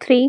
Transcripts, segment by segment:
3।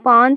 5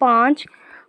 5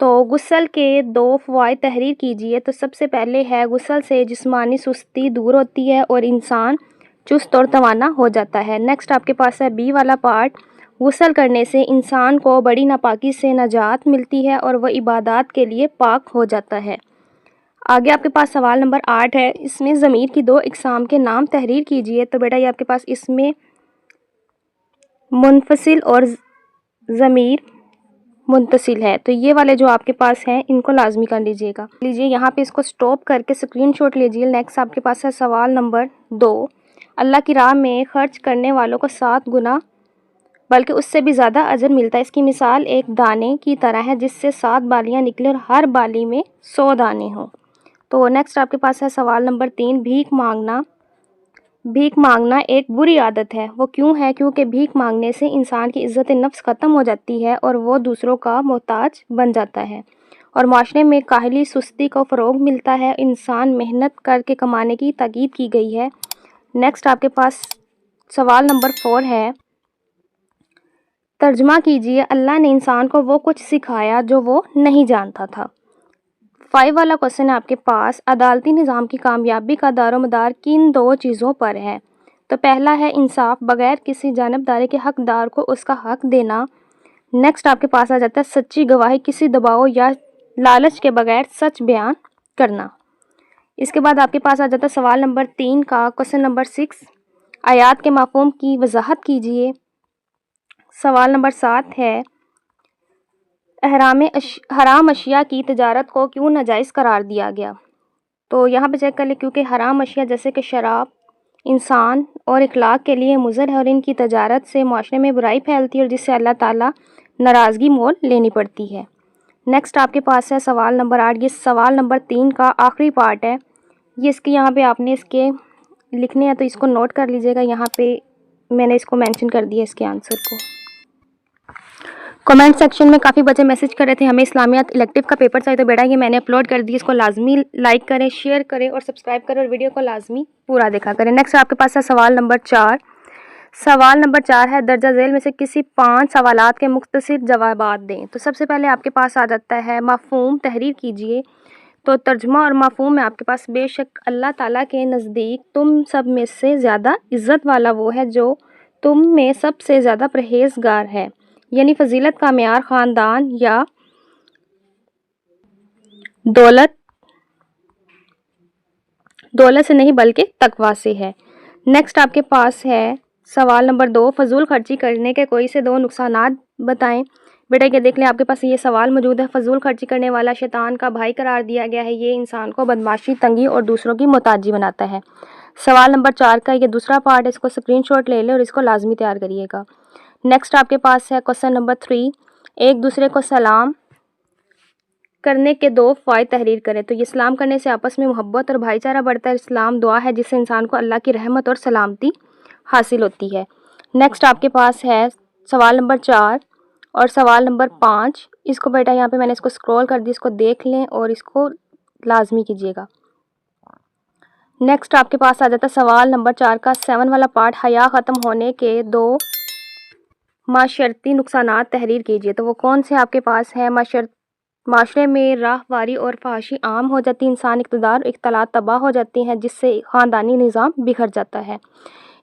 تو غسل کے 2 فوائد تحریر کیجیے۔ تو سب سے پہلے ہے غسل سے جسمانی سستی دور ہوتی ہے اور انسان چست اور توانا ہو جاتا ہے۔ نیکسٹ آپ کے پاس ہے بی والا پارٹ، غسل کرنے سے انسان کو بڑی ناپاکی سے نجات ملتی ہے اور وہ عبادات کے لیے پاک ہو جاتا ہے۔ آگے آپ کے پاس سوال نمبر 8 ہے، اس میں ضمیر کی 2 اقسام کے نام تحریر کیجیے۔ تو بیٹا یہ آپ کے پاس اس میں منفصل اور ضمیر متصل ہے، تو یہ والے جو آپ کے پاس ہیں ان کو لازمی کر لیجیے گا۔ یہاں پہ اس کو سٹاپ کر کے اسکرین شاٹ لیجیے۔ نیکسٹ آپ کے پاس ہے سوال نمبر 2، اللہ کی راہ میں خرچ کرنے والوں کو 7 گنا بلکہ اس سے بھی زیادہ اجر ملتا ہے۔ اس کی مثال ایک دانے کی طرح ہے جس سے 7 بالیاں نکلیں اور ہر بالی میں 100 دانے ہوں۔ تو نیکسٹ آپ کے پاس ہے سوال نمبر 3، بھیک مانگنا۔ بھیک مانگنا ایک بری عادت ہے، وہ کیوں ہے؟ کیونکہ بھیک مانگنے سے انسان کی عزت نفس ختم ہو جاتی ہے اور وہ دوسروں کا محتاج بن جاتا ہے، اور معاشرے میں کاہلی سستی کو فروغ ملتا ہے۔ انسان محنت کر کے کمانے کی تاکید کی گئی ہے۔ نیکسٹ آپ کے پاس سوال نمبر 4 ہے، ترجمہ کیجیے، اللہ نے انسان کو وہ کچھ سکھایا جو وہ نہیں جانتا تھا۔ 5 والا کوسچن ہے آپ کے پاس، عدالتی نظام کی کامیابی کا دار و مدار کن 2 چیزوں پر ہے؟ تو پہلا ہے انصاف، بغیر کسی جانبداری کے حقدار کو اس کا حق دینا۔ نیکسٹ آپ کے پاس آ جاتا ہے سچی گواہی، کسی دباؤ یا لالچ کے بغیر سچ بیان کرنا۔ اس کے بعد آپ کے پاس آ جاتا ہے سوال نمبر 3 کا کوسچن نمبر 6، آیات کے مفہوم کی وضاحت کیجیے۔ سوال نمبر 7 ہے، حرام اشیاء کی تجارت کو کیوں ناجائز قرار دیا گیا؟ تو یہاں پہ چیک کر لیں، کیونکہ حرام اشیاء جیسے کہ شراب انسان اور اخلاق کے لیے مضر ہے اور ان کی تجارت سے معاشرے میں برائی پھیلتی ہے اور جس سے اللہ تعالیٰ ناراضگی مول لینی پڑتی ہے۔ نیکسٹ آپ کے پاس ہے سوال نمبر 8، یہ سوال نمبر 3 کا آخری پارٹ ہے، یہ اس کی یہاں پہ آپ نے اس کے لکھنے ہیں تو اس کو نوٹ کر لیجیے گا، یہاں پہ میں نے اس کو مینشن کر دیا اس کے آنسر کو۔ کمنٹ سیکشن میں کافی بچے میسج کر رہے تھے ہمیں اسلامیات الیکٹیو کا پیپر چاہیے، تو بیٹا یہ میں نے اپلوڈ کر دی، اس کو لازمی لائک کریں، شیئر کریں اور سبسکرائب کریں اور ویڈیو کو لازمی پورا دیکھا کریں۔ نیکسٹ آپ کے پاس ہے سوال نمبر 4۔ سوال نمبر 4 ہے، درجہ ذیل میں سے کسی 5 سوالات کے مختصر جوابات دیں۔ تو سب سے پہلے آپ کے پاس آ جاتا ہے مفہوم تحریر کیجیے۔ تو ترجمہ اور مفہوم میں آپ کے پاس، بے شک اللہ تعالیٰ کے نزدیک تم سب میں سے زیادہ عزت والا وہ ہے جو تم میں سب سے زیادہ پرہیزگار ہے، یعنی فضیلت کا معیار خاندان یا دولت سے نہیں بلکہ تقویٰ سے ہے۔ نیکسٹ آپ کے پاس ہے سوال نمبر 2، فضول خرچی کرنے کے کوئی سے 2 نقصانات بتائیں۔ بیٹا یہ دیکھ لیں آپ کے پاس یہ سوال موجود ہے، فضول خرچی کرنے والا شیطان کا بھائی قرار دیا گیا ہے، یہ انسان کو بدمعاشی، تنگی اور دوسروں کی محتاجی بناتا ہے۔ سوال نمبر 4 کا یہ دوسرا پارٹ ہے، اس کو اسکرین شاٹ لے لیں اور اس کو لازمی تیار کریے گا۔ نیکسٹ آپ کے پاس ہے کوسچن نمبر 3، ایک دوسرے کو سلام کرنے کے 2 فوائد تحریر کریں۔ تو یہ سلام کرنے سے آپس میں محبت اور بھائی چارہ بڑھتا ہے، اسلام دعا ہے جس سے انسان کو اللہ کی رحمت اور سلامتی حاصل ہوتی ہے۔ نیکسٹ آپ کے پاس ہے سوال نمبر 4 اور سوال نمبر 5، اس کو بیٹا یہاں پہ میں نے اس کو اسکرول کر دی، اس کو دیکھ لیں اور اس کو لازمی کیجیے گا۔ نیکسٹ آپ کے پاس آ جاتا ہے سوال نمبر 4 کا 7 والا پارٹ، حیا ختم ہونے کے 2 معاشرتی نقصانات تحریر کیجیے۔ تو وہ کون سے آپ کے پاس ہے؟ معاشرے میں راہواری اور فحاشی عام ہو جاتی ہے، انسان اقتدار اور اختلاط تباہ ہو جاتی ہیں جس سے خاندانی نظام بکھر جاتا ہے۔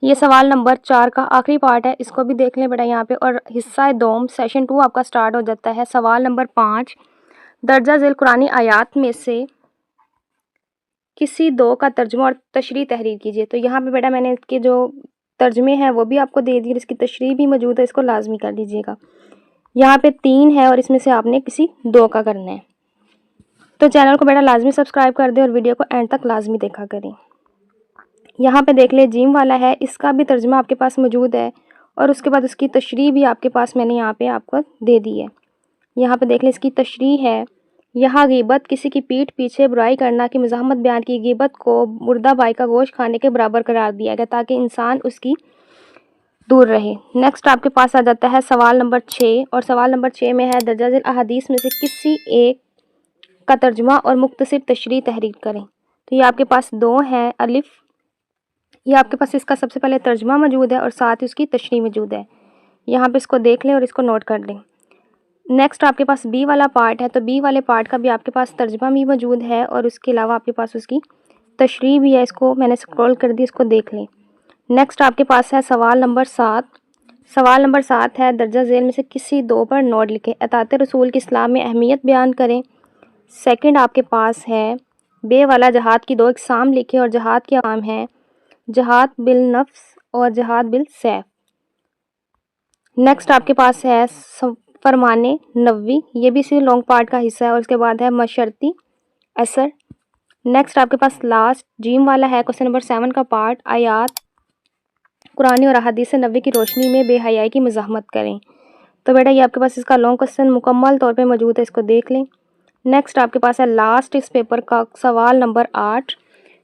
یہ سوال نمبر 4 کا آخری پارٹ ہے، اس کو بھی دیکھ لیں بیٹا یہاں پہ، اور حصہ دوم سیشن 2 آپ کا سٹارٹ ہو جاتا ہے۔ سوال نمبر 5، درجہ ذیل قرآنی آیات میں سے کسی 2 کا ترجمہ اور تشریح تحریر کیجیے۔ تو یہاں پہ بیٹا میں نے اس کے جو ترجمے ہیں وہ بھی آپ کو دے دی اور اس کی تشریح بھی موجود ہے، اس کو لازمی کر لیجیے گا۔ یہاں پہ 3 ہے اور اس میں سے آپ نے کسی 2 کا کرنا ہے۔ تو چینل کو بیٹا لازمی سبسکرائب کر دیں اور ویڈیو کو اینڈ تک لازمی دیکھا کریں۔ یہاں پہ دیکھ لیں جیم والا ہے، اس کا بھی ترجمہ آپ کے پاس موجود ہے اور اس کے بعد اس کی تشریح بھی آپ کے پاس میں نے یہاں پہ آپ کو دے دی ہے۔ یہاں پہ دیکھ لیں اس کی تشریح ہے، یہاں غیبت کسی کی پیٹھ پیچھے برائی کرنا کی مزاحمت بیان کی، غیبت کو مردہ بھائی کا گوشت کھانے کے برابر قرار دیا گیا تاکہ انسان اس کی دور رہے۔ نیکسٹ آپ کے پاس آ جاتا ہے سوال نمبر 6 اور سوال نمبر 6 میں ہے، درجہ ذیل احادیث میں سے کسی ایک کا ترجمہ اور مختصر تشریح تحریر کریں۔ تو یہ آپ کے پاس 2 ہیں، الف، یہ آپ کے پاس اس کا سب سے پہلے ترجمہ موجود ہے اور ساتھ ہی اس کی تشریح موجود ہے، یہاں پہ اس کو دیکھ لیں اور اس کو نوٹ کر لیں۔ نیکسٹ آپ کے پاس بی والا پارٹ ہے، تو بی والے پارٹ کا بھی آپ کے پاس ترجمہ بھی موجود ہے اور اس کے علاوہ آپ کے پاس اس کی تشریح بھی ہے. اس کو میں نے اسکرول کر دی، اس کو دیکھ لیں. نیکسٹ آپ کے پاس ہے سوال نمبر 7. سوال نمبر 7 ہے درجہ ذیل میں سے کسی دو پر نوٹ لکھیں، اطاعت رسول کی اصلاح میں اہمیت بیان کریں. سیکنڈ آپ کے پاس ہے بے والا جہاد کی 2 اقسام لکھیں اور جہاد کے اقسام ہیں جہاد بالنفس اور جہاد بالسیف. نیکسٹ آپ کے پاس ہے فرمان نبوی، یہ بھی اسی لانگ پارٹ کا حصہ ہے. اور اس کے بعد ہے مشرتی اثر. نیکسٹ آپ کے پاس لاسٹ جیم والا ہے کوسچن نمبر 7 کا پارٹ، آیات قرآنی اور احادیث نبوی کی روشنی میں بے حیائی کی مزاحمت کریں. تو بیٹا یہ آپ کے پاس اس کا لانگ کوسچن مکمل طور پہ موجود ہے، اس کو دیکھ لیں. نیکسٹ آپ کے پاس ہے لاسٹ اس پیپر کا سوال نمبر 8،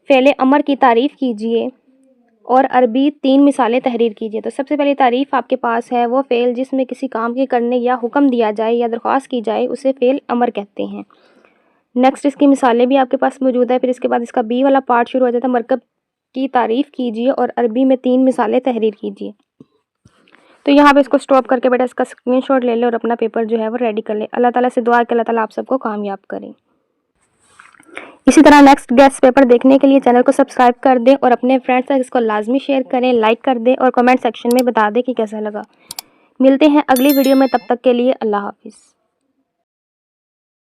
فعل امر کی تعریف کیجیے اور عربی 3 مثالیں تحریر کیجیے. تو سب سے پہلی تعریف آپ کے پاس ہے وہ فعل جس میں کسی کام کے کرنے یا حکم دیا جائے یا درخواست کی جائے اسے فعل امر کہتے ہیں. نیکسٹ اس کی مثالیں بھی آپ کے پاس موجود ہے. پھر اس کے بعد اس کا بی والا پارٹ شروع ہو جاتا ہے، مرکب کی تعریف کیجیے اور عربی میں 3 مثالیں تحریر کیجیے. تو یہاں پہ اس کو سٹاپ کر کے بیٹا اس کا اسکرین شاٹ لے لے اور اپنا پیپر جو ہے وہ ریڈی کر لے. اللہ تعالیٰ سے دعا ہے کہ اللہ تعالیٰ آپ سب کو کامیاب کریں. اسی طرح نیکسٹ گیسٹ پیپر دیکھنے کے لیے چینل کو سبسکرائب کر دیں اور اپنے فرینڈس تک اس کو لازمی شیئر کریں، لائک کر دیں اور کمنٹ سیکشن میں بتا دیں کہ کیسا لگا. ملتے ہیں اگلی ویڈیو میں، تب تک کے لیے اللہ حافظ.